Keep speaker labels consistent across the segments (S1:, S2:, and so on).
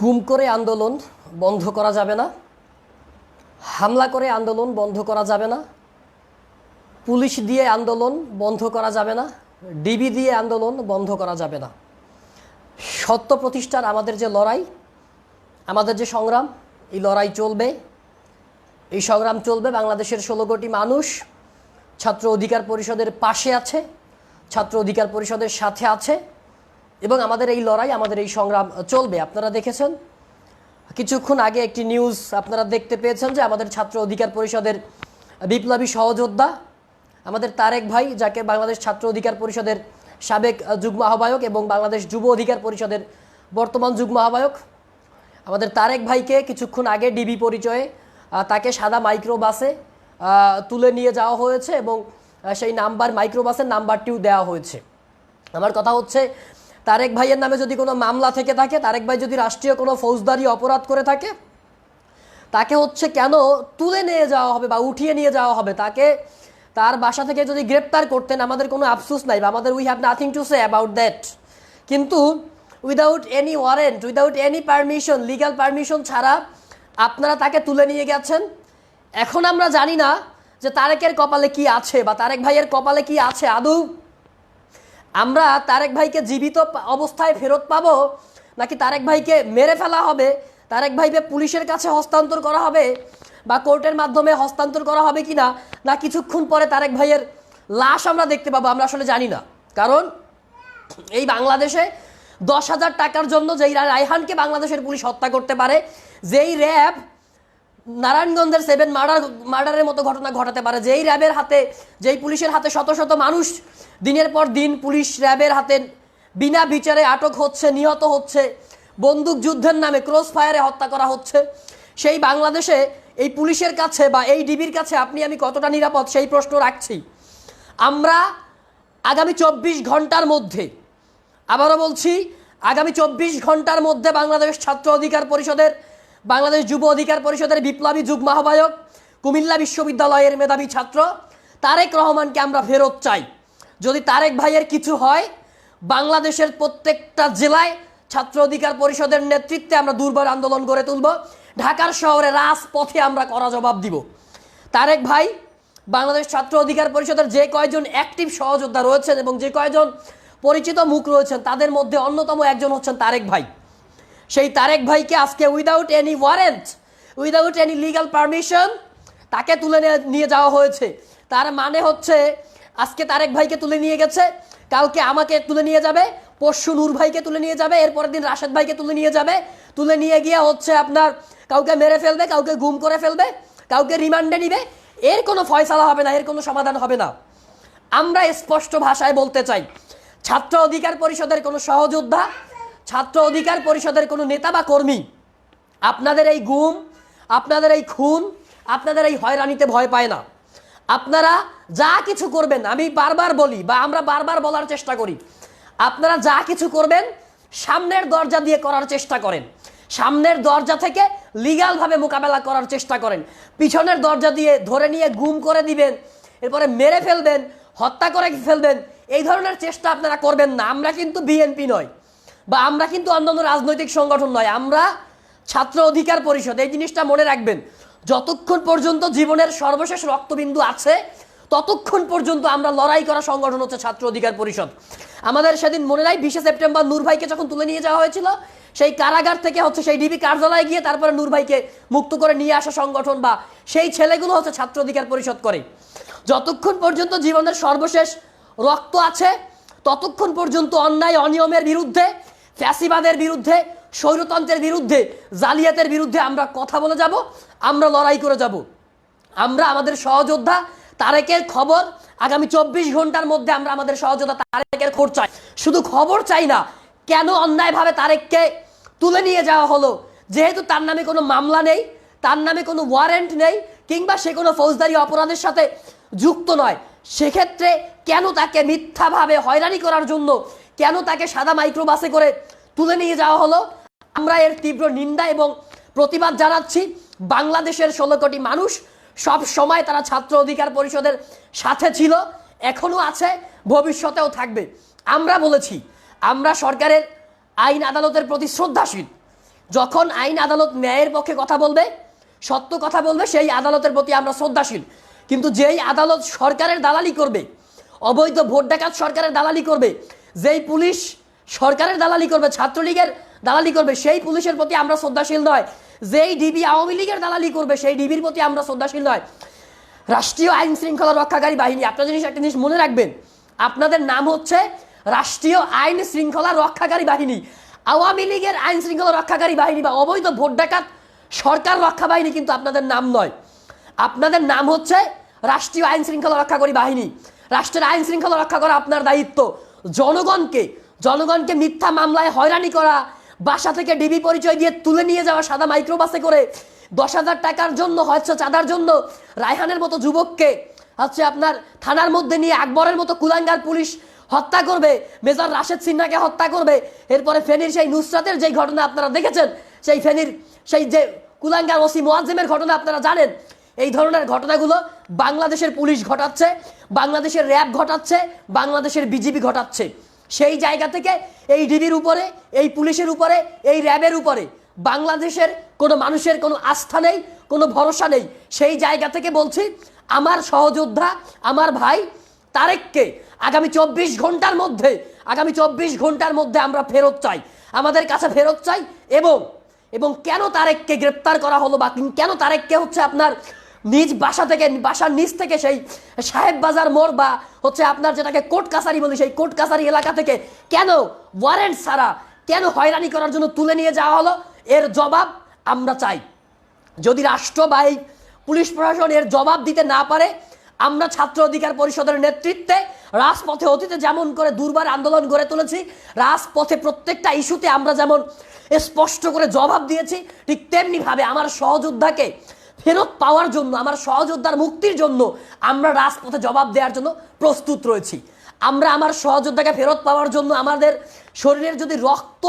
S1: গুম করে আন্দোলন বন্ধ করা যাবে না, হামলা করে আন্দোলন বন্ধ করা যাবে না, পুলিশ দিয়ে আন্দোলন বন্ধ করা যাবে না, ডিবি দিয়ে আন্দোলন বন্ধ করা যাবে না। সত্য প্রতিষ্ঠার আমাদের যে লড়াই, আমাদের যে সংগ্রাম, এই লড়াই চলবে, এই সংগ্রাম চলবে। বাংলাদেশের 16 কোটি মানুষ ছাত্র অধিকার পরিষদের পাশে আছে, ছাত্র অধিকার পরিষদের সাথে আছে এবং আমাদের এই লড়াই, আমাদের এই সংগ্রাম চলবে। আপনারা দেখেছেন কিছুক্ষণ আগে একটি নিউজ আপনারা দেখতে পেয়েছেন যে আমাদের ছাত্র অধিকার পরিষদের বিপ্লবী সহযোদ্ধা আমাদের তারেক ভাই, যাকে বাংলাদেশ ছাত্র অধিকার পরিষদের সাবেক যুগ্ম আহ্বায়ক এবং বাংলাদেশ যুব অধিকার পরিষদের বর্তমান যুগ্ম আহ্বায়ক, আমাদের তারেক ভাইকে কিছুক্ষণ আগে ডিবি পরিচয়ে তাকে সাদা মাইক্রোবাসে তুলে নিয়ে যাওয়া হয়েছে এবং সেই নাম্বার, মাইক্রোবাসের নাম্বারটিও দেওয়া হয়েছে। আমার কথা হচ্ছে, তারেক ভাইয়ের নামে যদি কোনো মামলা থেকে থাকে, তারেক ভাই যদি রাষ্ট্রীয় কোনো ফৌজদারি অপরাধ করে থাকে, তাকে হচ্ছে কেন তুলে নিয়ে যাওয়া হবে বা উঠিয়ে নিয়ে যাওয়া হবে? তাকে তার বাসা থেকে যদি গ্রেপ্তার করতেন, আমাদের কোনো আফসোস নাই বা আমাদের we have nothing to say about that. কিন্তু without any warrant, without any permission, legal permission ছাড়া আপনারা তাকে তুলে নিয়ে গেছেন। এখন আমরা জানি না যে তারেকের কপালে কি আছে বা তারেক ভাইয়ের কপালে কি আছে। আদৌ আমরা তারেক ভাইকে জীবিত অবস্থায় ফেরত পাবো, নাকি তারেক ভাইকে মেরে ফেলা হবে, তারেক ভাইকে পুলিশের কাছে হস্তান্তর করা হবে বা কোর্টের মাধ্যমে হস্তান্তর করা হবে কিনা, না কিছুক্ষণ পরে তারেক ভাইয়ের লাশ আমরা দেখতে পাবো, আমরা আসলে জানি না। কারণ এই বাংলাদেশে 10,000 টাকার জন্য যেই রায়হানকে বাংলাদেশের পুলিশ হত্যা করতে পারে, যেই র্যাব নারায়ণগঞ্জের 7 মার্ডারের মতো ঘটনা ঘটাতে পারে, যেই র্যাবের হাতে, যেই পুলিশের হাতে শত শত মানুষ দিনের পর দিন পুলিশ র্যাবের হাতে বিনা বিচারে আটক হচ্ছে, নিহত হচ্ছে, বন্দুক যুদ্ধের নামে ক্রস ফায়ারে হত্যা করা হচ্ছে, সেই বাংলাদেশে এই পুলিশের কাছে বা এই ডিবির কাছে আপনি আমি কতটা নিরাপদ, সেই প্রশ্ন রাখছি। আমরা আগামী 24 ঘন্টার মধ্যে, আবারও বলছি, আগামী 24 ঘন্টার মধ্যে বাংলাদেশ ছাত্র অধিকার পরিষদের, বাংলাদেশ যুব অধিকার পরিষদের বিপ্লবী যুগ্ম আহ্বায়ক, কুমিল্লা বিশ্ববিদ্যালয়ের মেধাবী ছাত্র তারেক রহমানকে আমরা ফেরত চাই। যদি তারেক ভাইয়ের কিছু হয়, বাংলাদেশের প্রত্যেকটা জেলায় ছাত্র অধিকার পরিষদের নেতৃত্বে আমরা দুর্বার আন্দোলন গড়ে তুলব। ঢাকার শহরে রাজপথে আমরা কড়া জবাব দিব। তারেক ভাই, বাংলাদেশ ছাত্র অধিকার পরিষদের যে কয়জন অ্যাক্টিভ সহযোদ্ধা রয়েছেন এবং যে কয়জন পরিচিত মুখ রয়েছেন, তাদের মধ্যে অন্যতম একজন হচ্ছেন তারেক ভাই। সেই তারেক ভাইকে আজকে without any warrant, without any legal permission তাকে তুলে নিয়ে যাওয়া হয়েছে। তার মানে হচ্ছে, আজকে তারেক ভাইকে তুলে নিয়ে গেছে, কালকে আমাকে তুলে নিয়ে যাবে, পরশু নূর ভাইকে তুলে নিয়ে যাবে, এরপরের দিন রাশেদ ভাইকে তুলে নিয়ে যাবে। তুলে নিয়ে গিয়ে হচ্ছে আপনার কাউকে মেরে ফেলবে, কাউকে গুম করে ফেলবে, কাউকে রিমান্ডে নিবে। এর কোনো ফয়সালা হবে না, এর কোনো সমাধান হবে না। আমরা স্পষ্ট ভাষায় বলতে চাই, ছাত্র অধিকার পরিষদের কোনো সহযোদ্ধা, ছাত্র অধিকার পরিষদের কোনো নেতা বা কর্মী আপনাদের এই গুম, আপনাদের এই খুন, আপনাদের এই হয়রানিতে ভয় পায় না। আপনারা যা কিছু করবেন, আমি বারবার বলি বা আমরা বারবার বলার চেষ্টা করি, আপনারা যা কিছু করবেন সামনের দরজা দিয়ে করার চেষ্টা করেন, সামনের দরজা থেকে লিগ্যালভাবে মোকাবেলা করার চেষ্টা করেন। পিছনের দরজা দিয়ে ধরে নিয়ে গুম করে দিবেন, এরপরে মেরে ফেলবেন, হত্যা করে ফেলবেন, এই ধরনের চেষ্টা আপনারা করবেন না। আমরা কিন্তু বিএনপি নয় বা আমরা কিন্তু অন্যান্য রাজনৈতিক সংগঠন নয়, আমরা ছাত্র অধিকার পরিষদ। এই জিনিসটা মনে রাখবেন, যতক্ষণ পর্যন্ত জীবনের সর্বশেষ রক্তবিন্দু আছে, ততক্ষণ পর্যন্ত আমরা লড়াই করা সংগঠন হচ্ছে ছাত্র অধিকার পরিষদ। আমাদের সেদিন মনে নাই, 20 সেপ্টেম্বর নূর ভাইকে যখন তুলে নিয়ে যাওয়া হয়েছিল, সেই কারাগার থেকে হচ্ছে সেই ডিবি কার্যালয়ে গিয়ে তারপরে নূর ভাইকে মুক্ত করে নিয়ে আসা সংগঠন বা সেই ছেলেগুলো হচ্ছে ছাত্র অধিকার পরিষদ করে। যতক্ষণ পর্যন্ত জীবনের সর্বশেষ রক্ত আছে, ততক্ষণ পর্যন্ত অন্যায় অনিয়মের বিরুদ্ধে, ফ্যাসিবাদের বিরুদ্ধে, স্বৈরতন্ত্রের বিরুদ্ধে, জালিয়াতের বিরুদ্ধে আমরা কথা বলে যাব, আমরা লড়াই করে যাব। আমরা আমাদের সহযোদ্ধা তারেকের খবর আগামী 24 ঘন্টার মধ্যে আমরা আমাদের সহযোদ্ধা তারেকের খবর চাই। শুধু খবর চাই না, কেন অন্যায়ভাবে তারেককে তুলে নিয়ে যাওয়া হলো, যেহেতু তার নামে কোনো মামলা নেই, তার নামে কোনো ওয়ারেন্ট নেই, কিংবা সে কোনো ফৌজদারি অপরাধের সাথে যুক্ত নয়, সেক্ষেত্রে কেন তাকে মিথ্যাভাবে হয়রানি করার জন্য কেন তাকে সাদা মাইক্রোবাসে করে তুলে নিয়ে যাওয়া হলো, আমরা এর তীব্র নিন্দা এবং প্রতিবাদ জানাচ্ছি। বাংলাদেশের 16 কোটি মানুষ সব সময় তারা ছাত্র অধিকার পরিষদের সাথে ছিল, এখনো আছে, ভবিষ্যতেও থাকবে। আমরা বলেছি, আমরা সরকারের আইন আদালতের প্রতি শ্রদ্ধাশীল। যখন আইন আদালত ন্যায়ের পক্ষে কথা বলবে, সত্য কথা বলবে, সেই আদালতের প্রতি আমরা শ্রদ্ধাশীল। কিন্তু যেই আদালত সরকারের দালালি করবে, অবৈধ ভোট ডাকাত সরকারের দালালি করবে, যেই পুলিশ সরকারের দালালি করবে, ছাত্রলীগের দালালি করবে, সেই পুলিশের প্রতি আমরা শ্রদ্ধাশীল নয়। যেই ডিবি আওয়ামী লীগের দালালি করবে, সেই ডিবির প্রতি আমরা শ্রদ্ধাশীল নয়। রাষ্ট্রীয় আইন শৃঙ্খলা রক্ষাকারী বাহিনী, আপনার একটা জিনিস মনে রাখবেন, আপনাদের নাম হচ্ছে রাষ্ট্রীয় আইন শৃঙ্খলা রক্ষাকারী বাহিনী। আওয়ামী লীগের আইন শৃঙ্খলা রক্ষাকারী বাহিনী বা অবৈধ ভোট ডাকাত সরকার রক্ষা বাহিনী কিন্তু আপনাদের নাম নয়। আপনাদের নাম হচ্ছে রাষ্ট্রীয় আইন শৃঙ্খলা রক্ষাকারী বাহিনী। রাষ্ট্রের আইন শৃঙ্খলা রক্ষা করা আপনার দায়িত্ব। জনগণকে মিথ্যা মামলায় হয়রানি করা, বাসা থেকে ডিবি পরিচয় দিয়ে তুলে নিয়ে যাওয়া সাদা মাইক্রোবাসে করে 10,000 টাকার জন্য, হচ্ছে চাঁদার জন্য রায়হানের মতো যুবককে হচ্ছে আপনার থানার মধ্যে নিয়ে আকবরের মতো কুলাঙ্গার পুলিশ হত্যা করবে, মেজর রাশেদ সিনহাকে হত্যা করবে। এরপরে ফেনীর সেই নুসরাতের যেই ঘটনা আপনারা দেখেছেন, সেই ফেনীর সেই যে কুলাঙ্গার ওসি মোয়াজ্জেমের ঘটনা আপনারা জানেন। এই ধরনের ঘটনাগুলো বাংলাদেশের পুলিশ ঘটাচ্ছে, বাংলাদেশের র্যাব ঘটাচ্ছে, বাংলাদেশের বিজিবি ঘটাচ্ছে। সেই জায়গা থেকে এই ডিবির উপরে, এই পুলিশের উপরে, এই র্যাবের উপরে বাংলাদেশের কোনো মানুষের কোনো আস্থা নেই, কোনো ভরসা নেই। সেই জায়গা থেকে বলছি, আমার সহযোদ্ধা, আমার ভাই তারেককে আগামী 24 ঘন্টার মধ্যে আমরা ফেরত চাই, আমাদের কাছে ফেরত চাই। এবং কেন তারেককে গ্রেপ্তার করা হলো, বা কেন তারেককে হচ্ছে আপনার নিজ বাসার নিচ থেকে সেই সাহেব বাজার মোড় বা হচ্ছে আপনার যেটাকে কোর্ট কাছারি বলি, সেই কোর্ট কাছারি এলাকা থেকে কেন ওয়ারেন্ট ছাড়া কেন হয়রানি করার জন্য তুলে নিয়ে যাওয়া হলো, এর জবাব আমরা চাই। যদি রাষ্ট্র বা এই পুলিশ প্রশাসন এর জবাব দিতে না পারে, আমরা ছাত্র অধিকার পরিষদের নেতৃত্বে রাজপথে অতীতে যেমন করে দুর্বার আন্দোলন গড়ে তুলেছি, রাজপথে প্রত্যেকটা ইস্যুতে আমরা যেমন স্পষ্ট করে জবাব দিয়েছি, ঠিক তেমনি ভাবে আমার সহযোদ্ধাকে ফেরত পাওয়ার জন্য, আমার সহযোদ্ধার মুক্তির জন্য আমরা রাজপথে জবাব দেওয়ার জন্য প্রস্তুত রয়েছি। আমরা আমার সহযোদ্ধাকে ফেরত পাওয়ার জন্য আমাদের শরীরের যদি রক্ত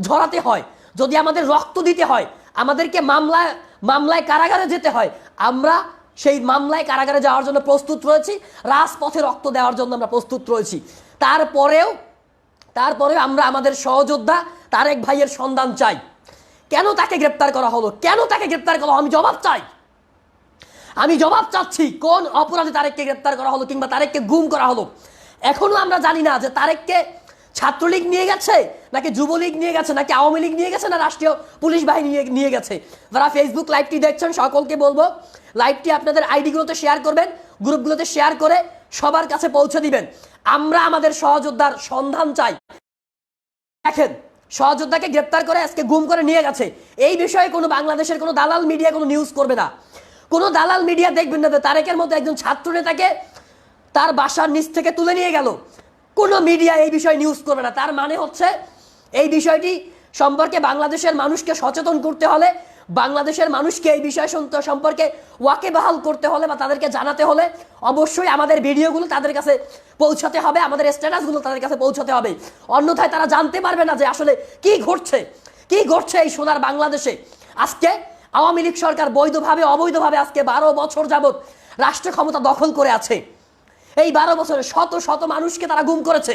S1: ঝরাতে হয়, যদি আমাদের রক্ত দিতে হয়, আমাদেরকে মামলায় কারাগারে যেতে হয়, আমরা সেই মামলায় কারাগারে যাওয়ার জন্য প্রস্তুত রয়েছি, রাজপথে রক্ত দেওয়ার জন্য আমরা প্রস্তুত রয়েছি। তারপরেও আমরা আমাদের সহযোদ্ধা তারেক ভাইয়ের সন্ধান চাই। কেন তাকে গ্রেপ্তার করা হলো, আমি জবাব চাচ্ছি। কোন অপরাধে তারেককে গ্রেপ্তার করা হলো কিংবা তারেককে গুম করা হলো, এখনো আমরা জানি না যে তারেককে ছাত্রলীগ নিয়ে গেছে নাকি যুবলীগ নিয়ে গেছে নাকি আওয়ামী লীগ নিয়ে গেছে না রাষ্ট্রীয় পুলিশ বাহিনী নিয়ে গেছে। যারা ফেসবুক লাইভটি দেখছেন সকলকে বলবো, লাইভটি আপনাদের আইডিগুলোতে শেয়ার করবেন, গ্রুপগুলোতে শেয়ার করে সবার কাছে পৌঁছে দিবেন। আমরা আমাদের সহযোদ্ধার সন্ধান চাই। দেখেন, সহযোদ্ধাকে গ্রেপ্তার করে আজকে গুম করে নিয়ে গেছে, এই বিষয়ে কোনো বাংলাদেশের কোনো দালাল মিডিয়া কোনো নিউজ করবে না। কোনো দালাল মিডিয়া দেখবেন না যে তারেকের মতো একজন ছাত্র নেতাকে তার বাসার নিচ থেকে তুলে নিয়ে গেল, কোনো মিডিয়া এই বিষয়ে নিউজ করবে না। তার মানে হচ্ছে এই বিষয়টি সম্পর্কে বাংলাদেশের মানুষকে সচেতন করতে হলে, বাংলাদেশের মানুষকে এই বিষয় সম্পর্কে ওয়াকিবহাল করতে হলে বা তাদেরকে জানাতে হলে অবশ্যই আমাদের ভিডিওগুলো তাদের কাছে পৌঁছাতে হবে, আমাদের স্ট্যাটাসগুলো তাদের কাছে পৌঁছাতে হবে। অন্যথায় তারা জানতে পারবে না যে আসলে কি ঘটছে এই সোনার বাংলাদেশে। আজকে আওয়ামী লীগ সরকার বৈধভাবে অবৈধভাবে আজকে 12 বছর যাবৎ রাষ্ট্র ক্ষমতা দখল করে আছে। এই 12 বছরে শত শত মানুষকে তারা গুম করেছে।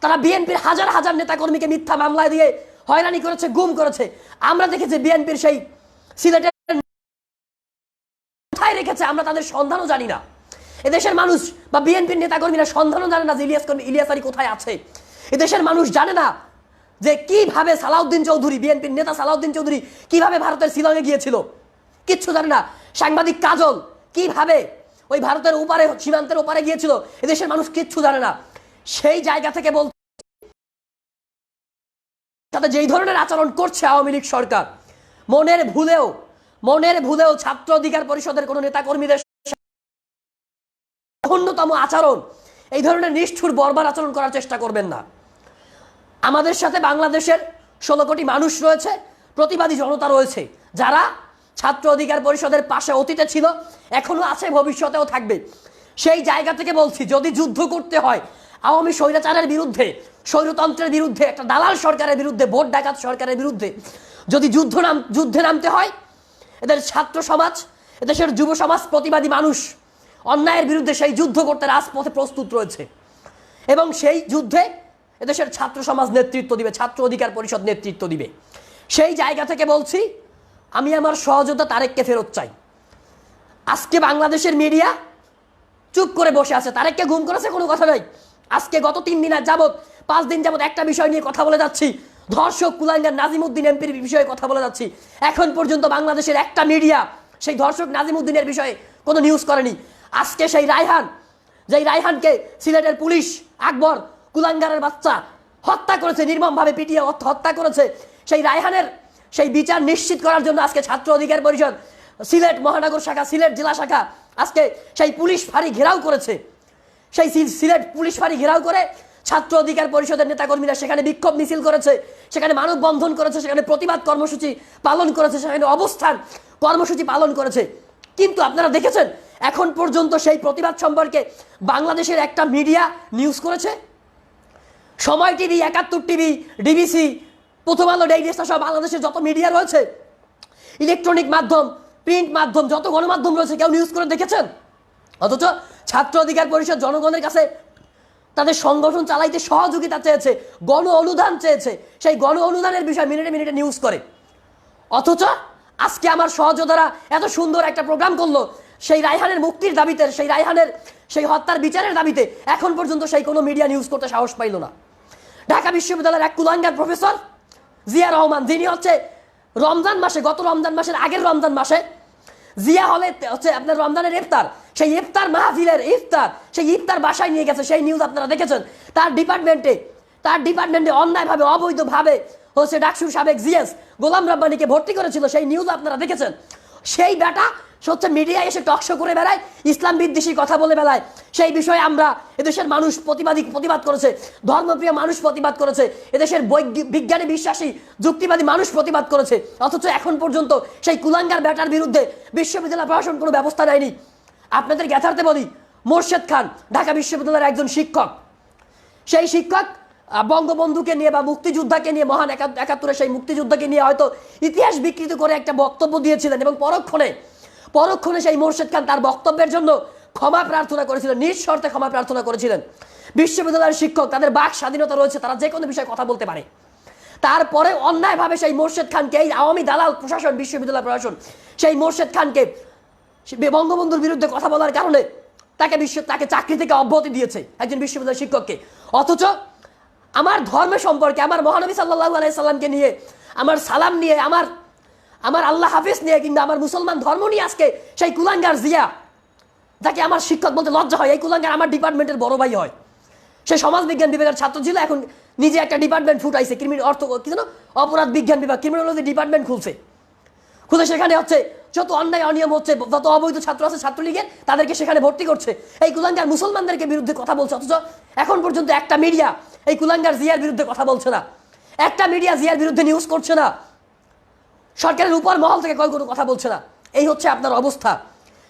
S1: তারা বিএনপির হাজার হাজার নেতাকর্মীকে মিথ্যা মামলায় দিয়ে হয়রানি করেছে, গুম করেছে। আমরা দেখেছি বিএনপির সেই সিলেটের কোথায় রেখেছে আমরা তাদের সন্ধানও জানি না। এদেশের মানুষ বা বিএনপির নেতাকর্মীরা সন্ধানও জানে না যে ইলিয়াস আলী কোথায় আছে। এদেশের মানুষ জানে না যে কিভাবে সালাউদ্দিন চৌধুরী, বিএনপির নেতা সালাউদ্দিন চৌধুরী কিভাবে ভারতের শিলংয়ে গিয়েছিল, কিচ্ছু জানে না। সাংবাদিক কাজল কিভাবে ওই ভারতের ওপারে, সীমান্তের ওপারে গিয়েছিল, এদেশের মানুষ কিচ্ছু জানে না। সেই জায়গা থেকে বলতে সাথে যেই ধরনের আচরণ করছে আওয়ামী লীগ সরকার, মনের ভুলেও ছাত্র অধিকার পরিষদের কোন নেতা কর্মীদের জঘন্যতম আচরণ, এই ধরনের নিষ্ঠুর বর্বর আচরণ করার চেষ্টা করবেন না। আমাদের সাথে বাংলাদেশের 16 কোটি মানুষ রয়েছে, প্রতিবাদী জনতা রয়েছে, যারা ছাত্র অধিকার পরিষদের পাশে অতীতে ছিল, এখনো আছে, ভবিষ্যতেও থাকবে। সেই জায়গা থেকে বলছি, যদি যুদ্ধ করতে হয় আওয়ামী স্বৈরাচারের বিরুদ্ধে, স্বৈরতন্ত্রের বিরুদ্ধে, একটা দালাল সরকারের বিরুদ্ধে, ভোট ডাকাত সরকারের বিরুদ্ধে যদি যুদ্ধে নামতে হয়, এদের ছাত্র সমাজ, এদেশের যুব সমাজ, প্রতিবাদী মানুষ অন্যায়ের বিরুদ্ধে সেই যুদ্ধ করতে রাজপথে প্রস্তুত রয়েছে। এবং সেই যুদ্ধে এদেশের ছাত্র সমাজ নেতৃত্ব দিবে, ছাত্র অধিকার পরিষদ নেতৃত্ব দিবে। সেই জায়গা থেকে বলছি, আমি আমার সহযোদ্ধা তারেককে ফেরত চাই। আজকে বাংলাদেশের মিডিয়া চুপ করে বসে আছে, তারেককে গুম করেছে কোনো কথা নাই। আজকে গত 3 দিন যাবত 5 দিন যাবত একটা বিষয় নিয়ে কথা বলে যাচ্ছি, ধর্ষক কুলাঙ্গার নাজিমউদ্দিন এমপির বিষয়ে কথা বলে যাচ্ছি। এখন পর্যন্ত বাংলাদেশের একটা মিডিয়া সেই ধর্ষক নাজিমউদ্দিনের বিষয়ে কোনো নিউজ করেনি। আজকে সেই রায়হান, যেই রায়হানকে সিলেটের পুলিশ আকবর কুলাঙ্গারের বাচ্চা হত্যা করেছে, নির্মমভাবে পিটিয়ে হত্যা করেছে, সেই রায়হানের সেই বিচার নিশ্চিত করার জন্য আজকে ছাত্র অধিকার পরিষদ সিলেট মহানগর শাখা, সিলেট জেলা শাখা আজকে সেই পুলিশ ফাঁড়ি ঘেরাও করেছে। সেই সিলেট পুলিশ ফাঁড়ি ঘেরাও করে ছাত্র অধিকার পরিষদের নেতাকর্মীরা সেখানে বিক্ষোভ মিছিল করেছে, সেখানে মানববন্ধন করেছে, সেখানে প্রতিবাদ কর্মসূচি পালন করেছে, সেখানে অবস্থান কর্মসূচি পালন করেছে। কিন্তু আপনারা দেখেছেন এখন পর্যন্ত সেই প্রতিবাদ সম্পর্কে বাংলাদেশের একটা মিডিয়া নিউজ করেছে? সময় টিভি, 71 টিভি, ডিবিসি, প্রথম আলো, ডেইলি স্টার সহ বাংলাদেশের যত মিডিয়া রয়েছে, ইলেকট্রনিক মাধ্যম, প্রিন্ট মাধ্যম, যত গণমাধ্যম রয়েছে, কেউ নিউজ করে দেখেছেন? অথচ ছাত্র অধিকার পরিষদ জনগণের কাছে তাদের সংগঠন চালাইতে সহযোগিতা চেয়েছে, গণ অনুদান চেয়েছে, সেই গণ অনুদানের বিষয় মিনিটে মিনিটে নিউজ করে। অথচ আজকে আমার সহযোদ্ধারা এত সুন্দর একটা প্রোগ্রাম করলো সেই রায়হানের মুক্তির দাবিতে, সেই রায়হানের সেই হত্যার বিচারের দাবিতে, এখন পর্যন্ত সেই কোনো মিডিয়া নিউজ করতে সাহস পাইল না। ঢাকা বিশ্ববিদ্যালয়ের এক কুলাঙ্গার প্রফেসর জিয়া রহমান, যিনি হচ্ছে রমজান মাসে, গত রমজান মাসের আগের রমজান মাসে জিয়া হলে হচ্ছে আপনার রমজানের ইফতার, সেই ইফতার মাহফিলের ইফতার, সেই ইফতার বাসায় নিয়ে গেছে, সেই নিউজ আপনারা দেখেছেন। তার ডিপার্টমেন্টে অন্যায়ভাবে অবৈধভাবে হচ্ছে ডাকসুর সাবেক জিএস গোলাম রব্বানীকে ভর্তি করেছিল, সেই নিউজ আপনারা দেখেছেন। সেই ডাটা হচ্ছে মিডিয়ায় এসে টকশো করে বেড়ায়, ইসলাম বিদ্বেষী কথা বলে বেড়ায়। সেই বিষয়ে আমরা এদেশের মানুষ প্রতিবাদ করেছে, ধর্মপ্রিয় মানুষ প্রতিবাদ করেছে, এদেশের বিজ্ঞানী বিশ্বাসী যুক্তিবাদী মানুষ প্রতিবাদ করেছে। অথচ এখন পর্যন্ত সেই কুলাঙ্গার ব্যাটার বিরুদ্ধে বিশ্ববিদ্যালয় প্রশাসন কোনো ব্যবস্থা নেয়নি। আপনাদের জ্ঞাতার্থে বলি, মোর্শেদ খান ঢাকা বিশ্ববিদ্যালয়ের একজন শিক্ষক। সেই শিক্ষক বঙ্গবন্ধুকে নিয়ে বা মুক্তিযোদ্ধাকে নিয়ে, মহান 71-এর সেই মুক্তিযোদ্ধাকে নিয়ে হয়তো ইতিহাস বিকৃত করে একটা বক্তব্য দিয়েছিলেন এবং পরক্ষণে সেই মোর্শেদ খান তার বক্তব্যের জন্য ক্ষমা প্রার্থনা করেছিলেন, নিঃশর্তে ক্ষমা প্রার্থনা করেছিলেন। বিশ্ববিদ্যালয়ের শিক্ষক, তাদের বাক স্বাধীনতা রয়েছে, তারা যে কোনো বিষয়ে কথা বলতে পারে। তারপরে অন্যায়ভাবে সেই মোর্শেদ খানকে, এই আওয়ামী দালাল প্রশাসন, বিশ্ববিদ্যালয় প্রশাসন সেই মোর্শেদ খানকে বঙ্গবন্ধুর বিরুদ্ধে কথা বলার কারণে তাকে চাকরি থেকে অব্যাহতি দিয়েছে, একজন বিশ্ববিদ্যালয় শিক্ষককে। অথচ আমার ধর্ম সম্পর্কে, আমার মহানবী সাল্লাল্লাহু আলাইহি সাল্লামকে নিয়ে, আমার সালাম নিয়ে, আমার আল্লাহ হাফিজ নিয়ে, কিংবা আমার মুসলমান ধর্ম নিয়ে আজকে সেই কুলাঙ্গার জিয়া, যাকে আমার শিক্ষক বলতে লজ্জা হয়, এই কুলাঙ্গার আমার ডিপার্টমেন্টের বড় ভাই হয়। সে সমাজ বিজ্ঞান বিভাগের ছাত্র ছিল, এখন নিজে একটা ডিপার্টমেন্ট ফুটাইছে, অপরাধ বিজ্ঞান বিভাগ, ক্রিমিনোলজি ডিপার্টমেন্ট খুলে সেখানে হচ্ছে যত অন্যায় অনিয়ম হচ্ছে, যত অবৈধ ছাত্র আছে ছাত্রলীগের, তাদেরকে সেখানে ভর্তি করছে। এই কুলাঙ্গার মুসলমানদেরকে বিরুদ্ধে কথা বলছে। অথচ এখন পর্যন্ত একটা মিডিয়া এই কুলাঙ্গার জিয়ার বিরুদ্ধে কথা বলছে না, একটা মিডিয়া জিয়ার বিরুদ্ধে নিউজ করছে না, সরকারের উপর মহল থেকে কোনো কথা বলছে না। এই হচ্ছে আপনার অবস্থা।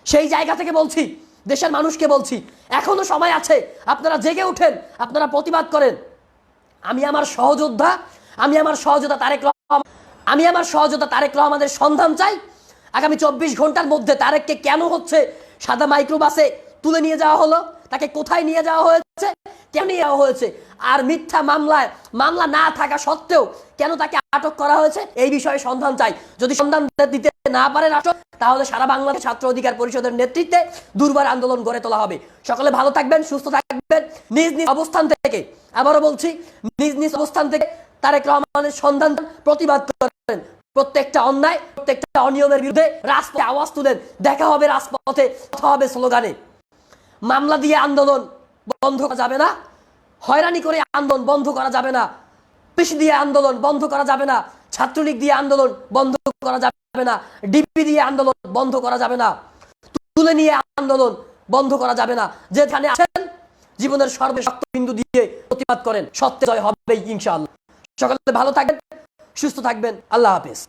S1: সেই জায়গা থেকে বলছি, দেশের মানুষকে বলছি, এখনো সময় আছে, আপনারা জেগে উঠেন, আপনারা প্রতিবাদ করেন। আমি আমার সহযোদ্ধা তারেক রহমানের সন্ধান চাই। আগামী 24 ঘন্টার মধ্যে তারেককে কেন হচ্ছে সাদা মাইক্রোবাসে তুলে নিয়ে যাওয়া হলো, তাকে কোথায় নিয়ে যাওয়া হয়েছে, কেন নিয়ে যাওয়া হয়েছে, আর মিথ্যা মামলা না থাকা সত্ত্বেও কেন তাকে আটক করা হয়েছে, এই বিষয়ে সন্ধান চাই। যদি সন্ধান দিতে না পারে রাষ্ট্র, তাহলে সারা বাংলাদেশ ছাত্র অধিকার পরিষদের নেতৃত্বে দুর্বার আন্দোলন গড়ে তোলা হবে। সকলে ভালো থাকবেন, সুস্থ থাকবেন, নিজ নিজ অবস্থান থেকে, আবারও বলছি, নিজ নিজ অবস্থান থেকে তারেক রহমানের সন্ধান, প্রতিবাদ করেন। প্রত্যেকটা অন্যায়, প্রত্যেকটা অনিয়মের বিরুদ্ধে রাজপথে আওয়াজ তুলেন। দেখা হবে রাজপথে, কথা হবে স্লোগানে। মামলা দিয়ে আন্দোলন বন্ধ করা যাবে না, হয়রানি করে আন্দোলন বন্ধ করা যাবে না, পুলিশ দিয়ে আন্দোলন বন্ধ করা যাবে না, ছাত্রলীগ দিয়ে আন্দোলন বন্ধ করা যাবে না, ডিবি দিয়ে আন্দোলন বন্ধ করা যাবে না, তুলে নিয়ে আন্দোলন বন্ধ করা যাবে না। যেখানে আছেন জীবনের সর্বশক্ত বিন্দু দিয়ে প্রতিবাদ করেন, সত্যে জয় হবেই ইনশাআল্লাহ। সকলে ভালো থাকবেন, সুস্থ থাকবেন। আল্লাহ হাফেজ।